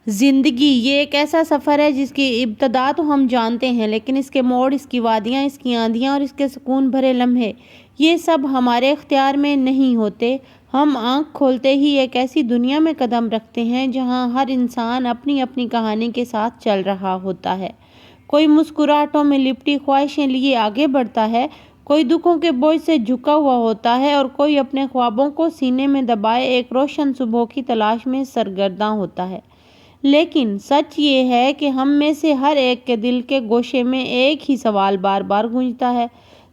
زندگی یہ ایک ایسا سفر ہے جس کی ابتدا تو ہم جانتے ہیں، لیکن اس کے موڑ، اس کی وادیاں، اس کی آندیاں اور اس کے سکون بھرے لمحے، یہ سب ہمارے اختیار میں نہیں ہوتے۔ ہم آنکھ کھولتے ہی ایک ایسی دنیا میں قدم رکھتے ہیں جہاں ہر انسان اپنی اپنی کہانی کے ساتھ چل رہا ہوتا ہے۔ کوئی مسکراہٹوں میں لپٹی خواہشیں لیے آگے بڑھتا ہے، کوئی دکھوں کے بوجھ سے جھکا ہوا ہوتا ہے اور کوئی اپنے خوابوں کو سینے میں دبائے ایک روشن صبح کی تلاش میں سرگرداں ہوتا ہے۔ لیکن سچ یہ ہے کہ ہم میں سے ہر ایک کے دل کے گوشے میں ایک ہی سوال بار بار گونجتا ہے: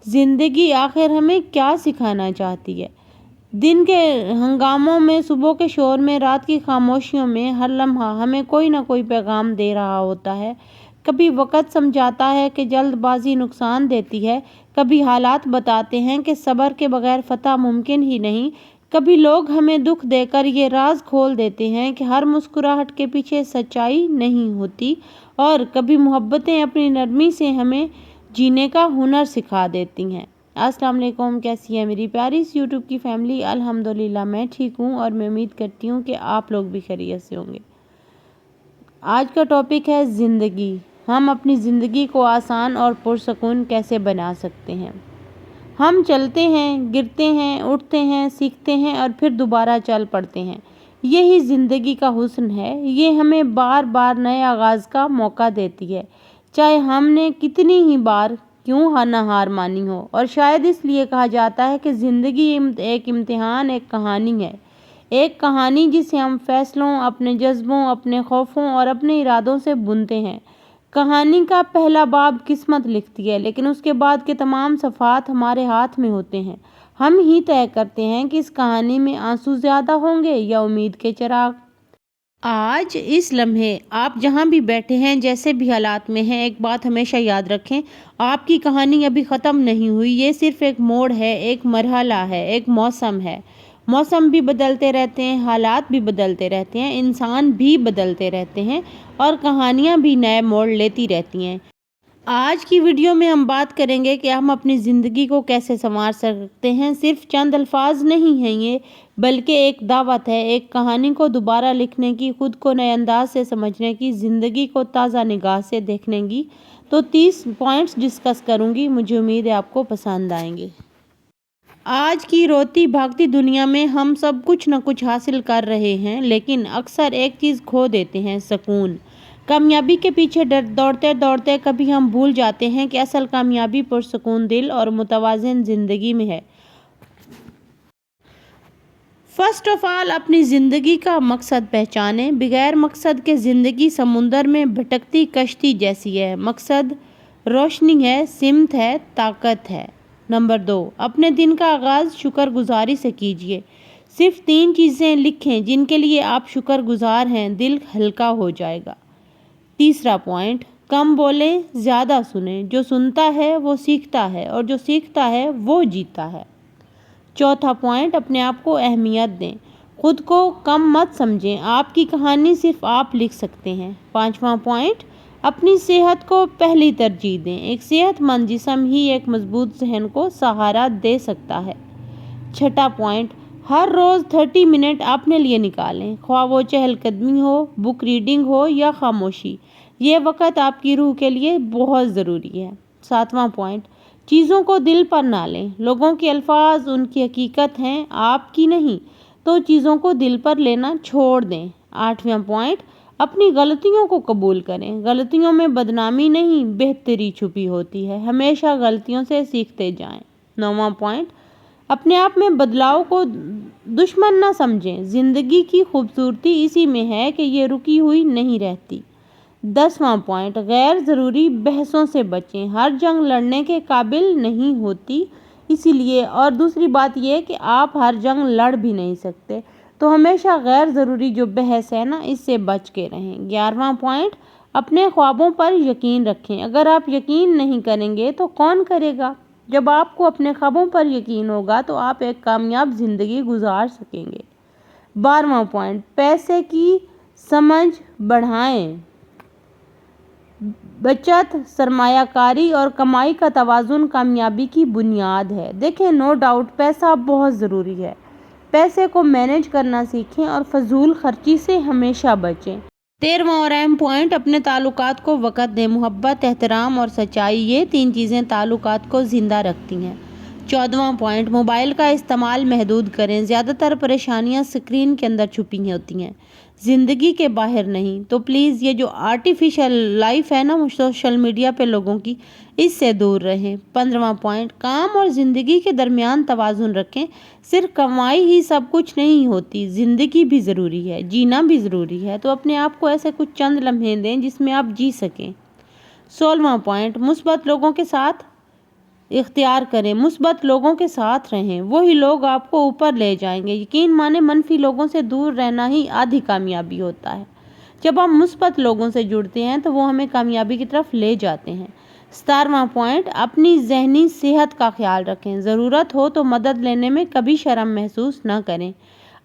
زندگی آخر ہمیں کیا سکھانا چاہتی ہے؟ دن کے ہنگاموں میں، صبح کے شور میں، رات کی خاموشیوں میں، ہر لمحہ ہمیں کوئی نہ کوئی پیغام دے رہا ہوتا ہے۔ کبھی وقت سمجھاتا ہے کہ جلد بازی نقصان دیتی ہے، کبھی حالات بتاتے ہیں کہ صبر کے بغیر فتح ممکن ہی نہیں، کبھی لوگ ہمیں دکھ دے کر یہ راز کھول دیتے ہیں کہ ہر مسکراہٹ کے پیچھے سچائی نہیں ہوتی، اور کبھی محبتیں اپنی نرمی سے ہمیں جینے کا ہنر سکھا دیتی ہیں۔ السلام علیکم، کیسی ہے میری پیاری سی یوٹیوب کی فیملی؟ الحمدللہ میں ٹھیک ہوں اور میں امید کرتی ہوں کہ آپ لوگ بھی خیریت سے ہوں گے۔ آج کا ٹاپک ہے زندگی۔ ہم اپنی زندگی کو آسان اور پرسکون کیسے بنا سکتے ہیں؟ ہم چلتے ہیں، گرتے ہیں، اٹھتے ہیں، سیکھتے ہیں اور پھر دوبارہ چل پڑتے ہیں۔ یہی زندگی کا حسن ہے۔ یہ ہمیں بار بار نئے آغاز کا موقع دیتی ہے، چاہے ہم نے کتنی ہی بار کیوں نہ ہار مانی ہو۔ اور شاید اس لیے کہا جاتا ہے کہ زندگی ایک امتحان، ایک کہانی ہے۔ ایک کہانی جسے ہم فیصلوں، اپنے جذبوں، اپنے خوفوں اور اپنے ارادوں سے بنتے ہیں۔ کہانی کا پہلا باب قسمت لکھتی ہے، لیکن اس کے بعد کے تمام صفحات ہمارے ہاتھ میں ہوتے ہیں۔ ہم ہی طے کرتے ہیں کہ اس کہانی میں آنسو زیادہ ہوں گے یا امید کے چراغ۔ آج اس لمحے آپ جہاں بھی بیٹھے ہیں، جیسے بھی حالات میں ہیں، ایک بات ہمیشہ یاد رکھیں: آپ کی کہانی ابھی ختم نہیں ہوئی۔ یہ صرف ایک موڑ ہے، ایک مرحلہ ہے، ایک موسم ہے۔ موسم بھی بدلتے رہتے ہیں، حالات بھی بدلتے رہتے ہیں، انسان بھی بدلتے رہتے ہیں اور کہانیاں بھی نئے موڑ لیتی رہتی ہیں۔ آج کی ویڈیو میں ہم بات کریں گے کہ ہم اپنی زندگی کو کیسے سنوار سکتے ہیں۔ صرف چند الفاظ نہیں ہیں یہ، بلکہ ایک دعوت ہے، ایک کہانی کو دوبارہ لکھنے کی، خود کو نئے انداز سے سمجھنے کی، زندگی کو تازہ نگاہ سے دیکھنے کی۔ تو 30 پوائنٹس ڈسکس کروں گی، مجھے امید ہے آپ کو پسند آئیں گے۔ آج کی روتی بھاگتی دنیا میں ہم سب کچھ نہ کچھ حاصل کر رہے ہیں، لیکن اکثر ایک چیز کھو دیتے ہیں: سکون۔ کامیابی کے پیچھے دوڑتے دوڑتے کبھی ہم بھول جاتے ہیں کہ اصل کامیابی پرسکون دل اور متوازن زندگی میں ہے۔ فرسٹ آف آل، اپنی زندگی کا مقصد پہچانیں۔ بغیر مقصد کے زندگی سمندر میں بھٹکتی کشتی جیسی ہے۔ مقصد روشنی ہے، سمت ہے، طاقت ہے۔ نمبر 2، اپنے دن کا آغاز شکر گزاری سے کیجیے۔ صرف 3 چیزیں لکھیں جن کے لیے آپ شکر گزار ہیں، دل ہلکا ہو جائے گا۔ تیسرا پوائنٹ، کم بولیں، زیادہ سنیں۔ جو سنتا ہے وہ سیکھتا ہے اور جو سیکھتا ہے وہ جیتا ہے۔ چوتھا پوائنٹ، اپنے آپ کو اہمیت دیں، خود کو کم مت سمجھیں۔ آپ کی کہانی صرف آپ لکھ سکتے ہیں۔ پانچواں پوائنٹ، اپنی صحت کو پہلی ترجیح دیں۔ ایک صحت مند جسم ہی ایک مضبوط ذہن کو سہارا دے سکتا ہے۔ چھٹا پوائنٹ، ہر روز 30 منٹ اپنے لیے نکالیں، خواہ وہ چہل قدمی ہو، بک ریڈنگ ہو یا خاموشی۔ یہ وقت آپ کی روح کے لیے بہت ضروری ہے۔ ساتواں پوائنٹ، چیزوں کو دل پر نہ لیں۔ لوگوں کے الفاظ ان کی حقیقت ہیں، آپ کی نہیں، تو چیزوں کو دل پر لینا چھوڑ دیں۔ آٹھواں پوائنٹ، اپنی غلطیوں کو قبول کریں۔ غلطیوں میں بدنامی نہیں، بہتری چھپی ہوتی ہے۔ ہمیشہ غلطیوں سے سیکھتے جائیں۔ نواں پوائنٹ، اپنے آپ میں بدلاؤ کو دشمن نہ سمجھیں۔ زندگی کی خوبصورتی اسی میں ہے کہ یہ رکی ہوئی نہیں رہتی۔ 10واں پوائنٹ، غیر ضروری بحثوں سے بچیں۔ ہر جنگ لڑنے کے قابل نہیں ہوتی، اسی لیے، اور دوسری بات یہ کہ آپ ہر جنگ لڑ بھی نہیں سکتے، تو ہمیشہ غیر ضروری جو بحث ہے نا، اس سے بچ کے رہیں۔ 11واں پوائنٹ، اپنے خوابوں پر یقین رکھیں۔ اگر آپ یقین نہیں کریں گے تو کون کرے گا؟ جب آپ کو اپنے خوابوں پر یقین ہوگا تو آپ ایک کامیاب زندگی گزار سکیں گے۔ 12واں پوائنٹ، پیسے کی سمجھ بڑھائیں۔ بچت، سرمایہ کاری اور کمائی کا توازن کامیابی کی بنیاد ہے۔ دیکھیں، نو ڈاؤٹ پیسہ بہت ضروری ہے۔ پیسے کو مینیج کرنا سیکھیں اور فضول خرچی سے ہمیشہ بچیں۔ 13वां और अहम पॉइंट, अपने ताल्लुकात को वक़्त दें। मोहब्बत, एहतराम और सच्चाई, ये 3 चीज़ें ताल्लुकात को ज़िंदा रखती हैं। 14वां पॉइंट, मोबाइल का इस्तेमाल महदूद करें। ज़्यादातर परेशानियां स्क्रीन के अंदर छुपी होती हैं, ज़िंदगी के बाहर नहीं। तो प्लीज़ ये जो आर्टिफिशियल लाइफ है ना सोशल मीडिया पे लोगों की, इससे दूर रहें। 15वां पॉइंट, काम और ज़िंदगी के दरमियान तवाज़ुन रखें। सिर्फ कमाई ही सब कुछ नहीं होती, ज़िंदगी भी ज़रूरी है, जीना भी ज़रूरी है। तो अपने आप को ऐसे कुछ चंद लम्हे दें जिसमें आप जी सकें। 16वां पॉइंट, मुस्बत लोगों के साथ इख्तियार करें। मुस्बत लोगों के साथ रहें, वही लोग आपको ऊपर ले जाएंगे। यकीन माने, मनफी लोगों से दूर रहना ही आधी कामयाबी होता है। जब हम मुस्बत लोगों से जुड़ते हैं तो वो हमें कामयाबी की तरफ ले जाते हैं। 17वां पॉइंट, अपनी ज़हनी सेहत का ख्याल रखें। ज़रूरत हो तो मदद लेने में कभी शर्म महसूस न करें।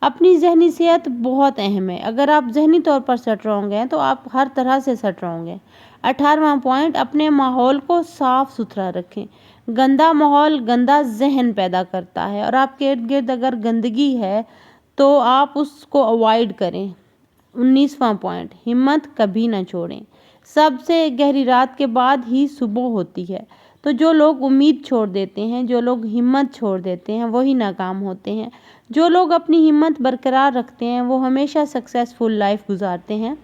अपनी ज़हनी सेहत बहुत अहम है। अगर आप ज़हनी तौर पर स्ट्रॉन्ग हैं तो आप हर तरह से स्ट्रॉन्ग हैं। 18वां पॉइंट, अपने माहौल को साफ़ सुथरा रखें। गंदा माहौल गंदा जहन पैदा करता है और आपके इर्द गिर्द अगर गंदगी है तो आप उसको अवॉइड करें। 19वां पॉइंट, हिम्मत कभी ना छोड़ें। सबसे गहरी रात के बाद ही सुबह होती है। तो जो लोग उम्मीद छोड़ देते हैं, जो लोग हिम्मत छोड़ देते हैं, वही नाकाम होते हैं। जो लोग अपनी हिम्मत बरकरार रखते हैं वो हमेशा सक्सेसफुल लाइफ गुजारते हैं।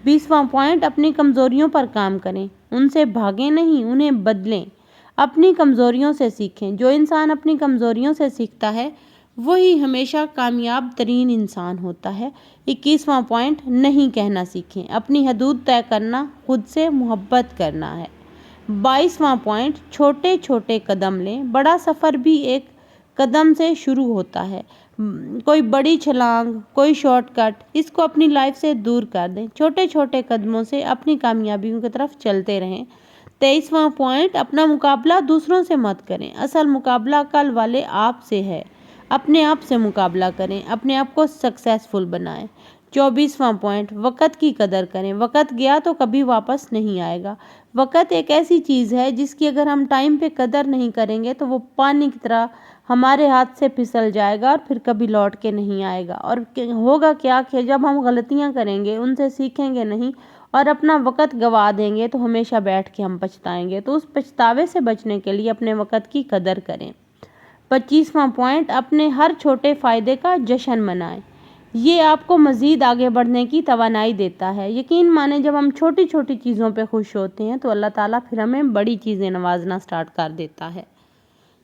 20वां पॉइंट, अपनी कमज़ोरियों पर काम करें। उनसे भागें नहीं, उन्हें बदलें। अपनी कमज़ोरियों से सीखें। जो इंसान अपनी कमज़ोरियों से सीखता है वही हमेशा कामयाब तरीन इंसान होता है। 21वां पॉइंट, नहीं कहना सीखें। अपनी हदूद तय करना, खुद से मोहब्बत करना है। 22वां पॉइंट, छोटे छोटे कदम लें। बड़ा सफ़र भी एक कदम से शुरू होता है। कोई बड़ी छलांग, कोई शॉर्टकट, इसको अपनी लाइफ से दूर कर दें। छोटे छोटे कदमों से अपनी कामयाबियों की तरफ चलते रहें। 23वां पॉइंट, अपना मुकाबला दूसरों से मत करें। असल मुकाबला कल वाले आप से है। अपने आप से मुकाबला करें, अपने आप को सक्सेसफुल बनाएं। 24वां पॉइंट, वक़्त की कदर करें। वक़्त गया तो कभी वापस नहीं आएगा। वक़्त एक ऐसी चीज़ है जिसकी अगर हम टाइम पे कदर नहीं करेंगे तो वो पानी की तरह हमारे हाथ से फिसल जाएगा और फिर कभी लौट के नहीं आएगा। और होगा क्या कि जब हम गलतियां करेंगे, उनसे सीखेंगे नहीं और अपना वक़्त गवा देंगे तो हमेशा बैठ के हम पछताएंगे। तो उस पछतावे से बचने के लिए अपने वक़्त की कदर करें। 25वां पॉइंट, अपने हर छोटे फ़ायदे का जश्न मनाएं। ये आपको मज़ीद आगे बढ़ने की तवानाई देता है। यकीन माने, जब हम छोटी छोटी चीज़ों पे खुश होते हैं तो अल्लाह ताला फिर हमें बड़ी चीज़ें नवाजना स्टार्ट कर देता है।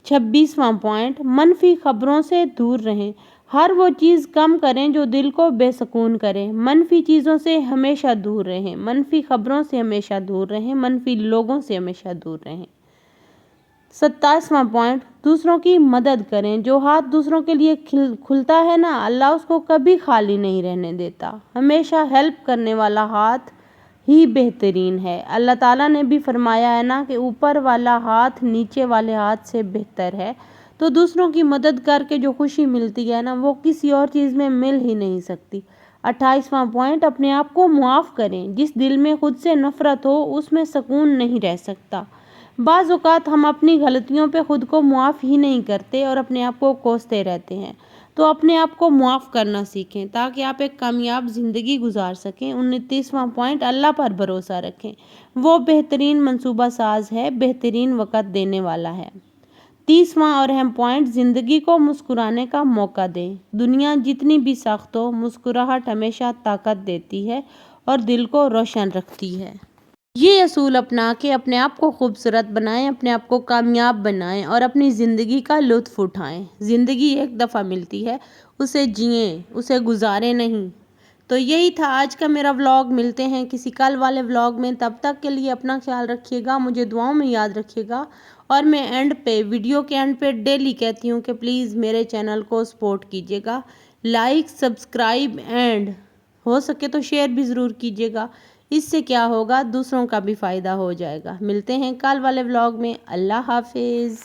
26वां पॉइंट, मनफी खबरों से दूर रहें। हर वो चीज़ कम करें जो दिल को बेसुकून करे। मनफी चीज़ों से हमेशा दूर रहें, मनफी खबरों से हमेशा दूर रहें, मनफी लोगों से हमेशा दूर रहें। 27वां पॉइंट, दूसरों की मदद करें। जो हाथ दूसरों के लिए खुलता है ना, अल्लाह उसको कभी खाली नहीं रहने देता। हमेशा हेल्प करने वाला हाथ ही बेहतरीन है। अल्लाह ताला ने भी फरमाया है ना कि ऊपर वाला हाथ नीचे वाले हाथ से बेहतर है। तो दूसरों की मदद करके जो खुशी मिलती है ना, वो किसी और चीज़ में मिल ही नहीं सकती। 28वां पॉइंट, अपने आप को मुआफ़ करें। जिस दिल में खुद से नफ़रत हो उसमें सुकून नहीं रह सकता। बाज़ औक़ात हम अपनी गलतियों पे खुद को मुआफ़ ही नहीं करते और अपने आप को कोसते रहते हैं। तो अपने आप को मुआफ़ करना सीखें ताकि आप एक कामयाब ज़िंदगी गुजार सकें। 29वां पॉइंट, अल्लाह पर भरोसा रखें। वो बेहतरीन मंसूबा साज है, बेहतरीन वक़्त देने वाला है। 30वां और अहम पॉइंट, ज़िंदगी को मुस्कुराने का मौका दें। दुनिया जितनी भी सख्त हो, मुस्कुराहट हमेशा ताकत देती है और दिल को रोशन रखती है। ये असूल अपना के अपने आप को खूबसूरत बनाएं, अपने आप को कामयाब बनाएं और अपनी ज़िंदगी का लुत्फ़ उठाएं। ज़िंदगी एक दफ़ा मिलती है, उसे जिएं, उसे गुजारें नहीं। तो यही था आज का मेरा व्लॉग। मिलते हैं किसी कल वाले व्लॉग में। तब तक के लिए अपना ख्याल रखिएगा, मुझे दुआओं में याद रखिएगा। और मैं वीडियो के एंड पे डेली कहती हूँ कि प्लीज़ मेरे चैनल को सपोर्ट कीजिएगा। लाइक, सब्सक्राइब एंड हो सके तो शेयर भी ज़रूर कीजिएगा। इससे क्या होगा, दूसरों का भी फ़ायदा हो जाएगा। मिलते हैं कल वाले व्लॉग में। अल्लाह हाफिज़।